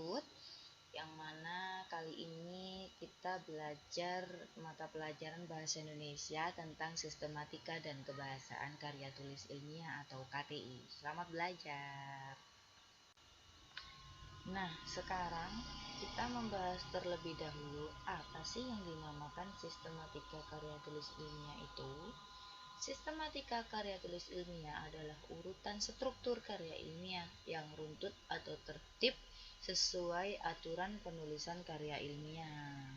lanjut, yang mana kali ini kita belajar mata pelajaran Bahasa Indonesia tentang sistematika dan kebahasaan karya tulis ilmiah atau KTI. Selamat belajar. Nah, sekarang kita membahas terlebih dahulu apa sih yang dinamakan sistematika karya tulis ilmiah itu. Sistematika karya tulis ilmiah adalah urutan struktur karya ilmiah yang runtut atau tertib sesuai aturan penulisan karya ilmiah.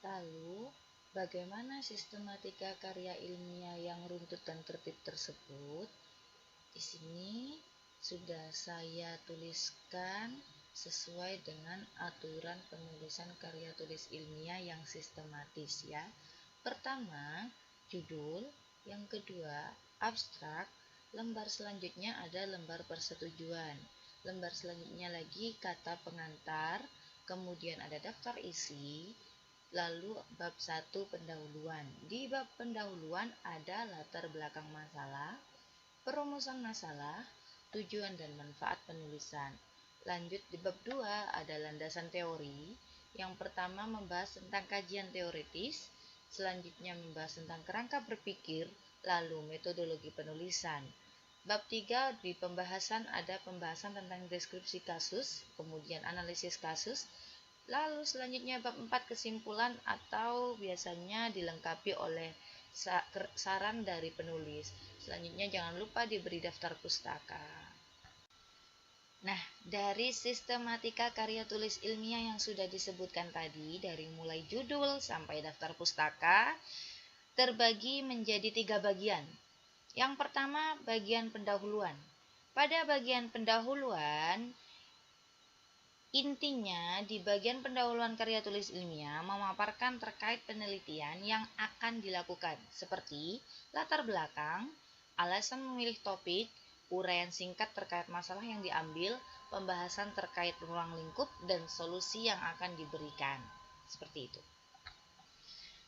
Lalu, bagaimana sistematika karya ilmiah yang runtut dan tertib tersebut? Di sini sudah saya tuliskan sesuai dengan aturan penulisan karya tulis ilmiah yang sistematis ya. Pertama, judul, yang kedua, abstrak, lembar selanjutnya ada lembar persetujuan, lembar selanjutnya lagi kata pengantar, kemudian ada daftar isi, lalu bab 1 pendahuluan. Di bab pendahuluan ada latar belakang masalah, perumusan masalah, tujuan dan manfaat penulisan. Lanjut di bab 2 ada landasan teori. Yang pertama membahas tentang kajian teoritis, selanjutnya membahas tentang kerangka berpikir, lalu metodologi penulisan. Bab 3 di pembahasan ada pembahasan tentang deskripsi kasus, kemudian analisis kasus, lalu selanjutnya bab 4 kesimpulan atau biasanya dilengkapi oleh saran dari penulis. Selanjutnya jangan lupa diberi daftar pustaka. Nah, dari sistematika karya tulis ilmiah yang sudah disebutkan tadi, dari mulai judul sampai daftar pustaka, terbagi menjadi 3 bagian. Yang pertama, bagian pendahuluan. Pada bagian pendahuluan, intinya di bagian pendahuluan karya tulis ilmiah memaparkan terkait penelitian yang akan dilakukan, seperti latar belakang, alasan memilih topik, uraian singkat terkait masalah yang diambil, pembahasan terkait ruang lingkup, dan solusi yang akan diberikan. Seperti itu.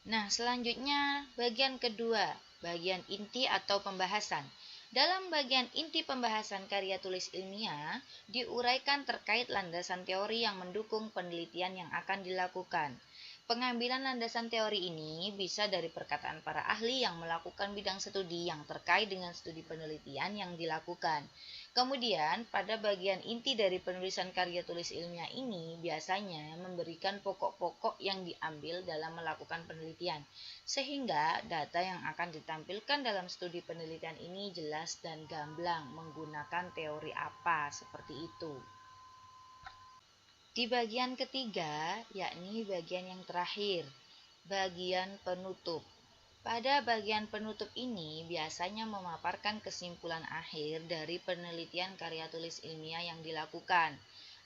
Nah, selanjutnya bagian kedua, bagian inti atau pembahasan. Dalam bagian inti pembahasan karya tulis ilmiah, diuraikan terkait landasan teori yang mendukung penelitian yang akan dilakukan. Pengambilan landasan teori ini bisa dari perkataan para ahli yang melakukan bidang studi yang terkait dengan studi penelitian yang dilakukan. Kemudian, pada bagian inti dari penulisan karya tulis ilmiah ini biasanya memberikan pokok-pokok yang diambil dalam melakukan penelitian, sehingga data yang akan ditampilkan dalam studi penelitian ini jelas dan gamblang menggunakan teori apa, seperti itu. Di bagian ketiga, yakni bagian yang terakhir, bagian penutup. Pada bagian penutup ini biasanya memaparkan kesimpulan akhir dari penelitian karya tulis ilmiah yang dilakukan.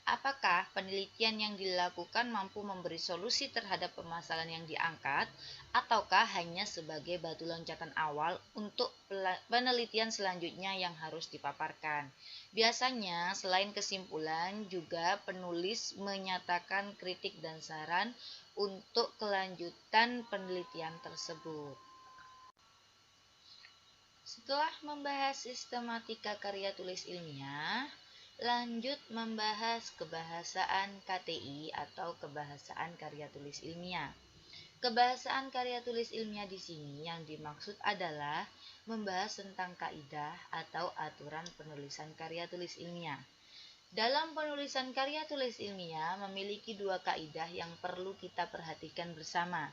Apakah penelitian yang dilakukan mampu memberi solusi terhadap permasalahan yang diangkat, ataukah hanya sebagai batu loncatan awal untuk penelitian selanjutnya yang harus dipaparkan? Biasanya, selain kesimpulan, juga penulis menyatakan kritik dan saran untuk kelanjutan penelitian tersebut. Setelah membahas sistematika karya tulis ilmiah, lanjut membahas kebahasaan KTI atau kebahasaan karya tulis ilmiah. Kebahasaan karya tulis ilmiah di sini yang dimaksud adalah membahas tentang kaidah atau aturan penulisan karya tulis ilmiah. Dalam penulisan karya tulis ilmiah memiliki 2 kaidah yang perlu kita perhatikan bersama,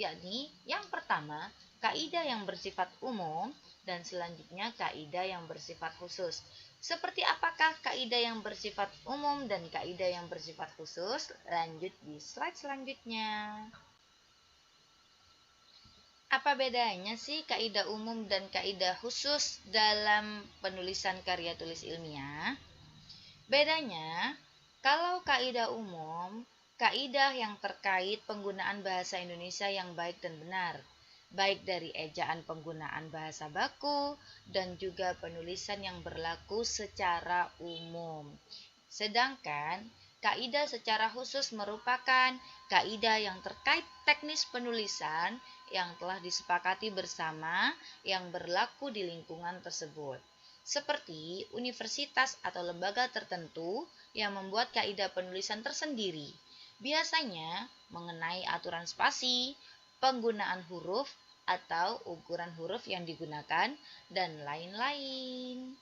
yakni yang pertama, kaidah yang bersifat umum dan selanjutnya kaidah yang bersifat khusus. Seperti apakah kaidah yang bersifat umum dan kaidah yang bersifat khusus? Lanjut di slide selanjutnya. Apa bedanya sih kaidah umum dan kaidah khusus dalam penulisan karya tulis ilmiah? Bedanya, kalau kaidah umum, kaidah yang terkait penggunaan bahasa Indonesia yang baik dan benar, baik dari ejaan penggunaan bahasa baku dan juga penulisan yang berlaku secara umum. Sedangkan kaidah secara khusus merupakan kaidah yang terkait teknis penulisan yang telah disepakati bersama yang berlaku di lingkungan tersebut. Seperti universitas atau lembaga tertentu yang membuat kaidah penulisan tersendiri. Biasanya mengenai aturan spasi, penggunaan huruf, atau ukuran huruf yang digunakan, dan lain-lain.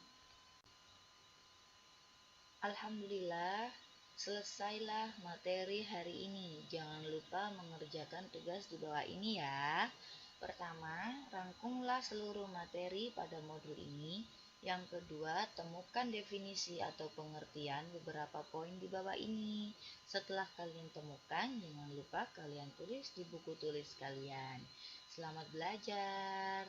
Alhamdulillah, selesailah materi hari ini. Jangan lupa mengerjakan tugas di bawah ini ya. Pertama, rangkumlah seluruh materi pada modul ini. Yang kedua, temukan definisi atau pengertian beberapa poin di bawah ini. Setelah kalian temukan, jangan lupa kalian tulis di buku tulis kalian. Selamat belajar.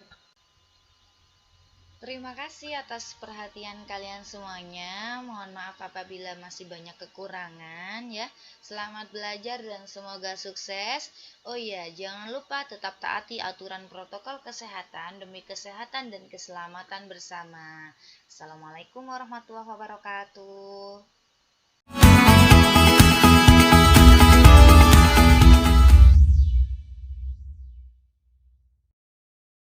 Terima kasih atas perhatian kalian semuanya. Mohon maaf apabila masih banyak kekurangan ya. Selamat belajar dan semoga sukses. Oh iya, jangan lupa tetap taati aturan protokol kesehatan demi kesehatan dan keselamatan bersama. Assalamualaikum warahmatullahi wabarakatuh.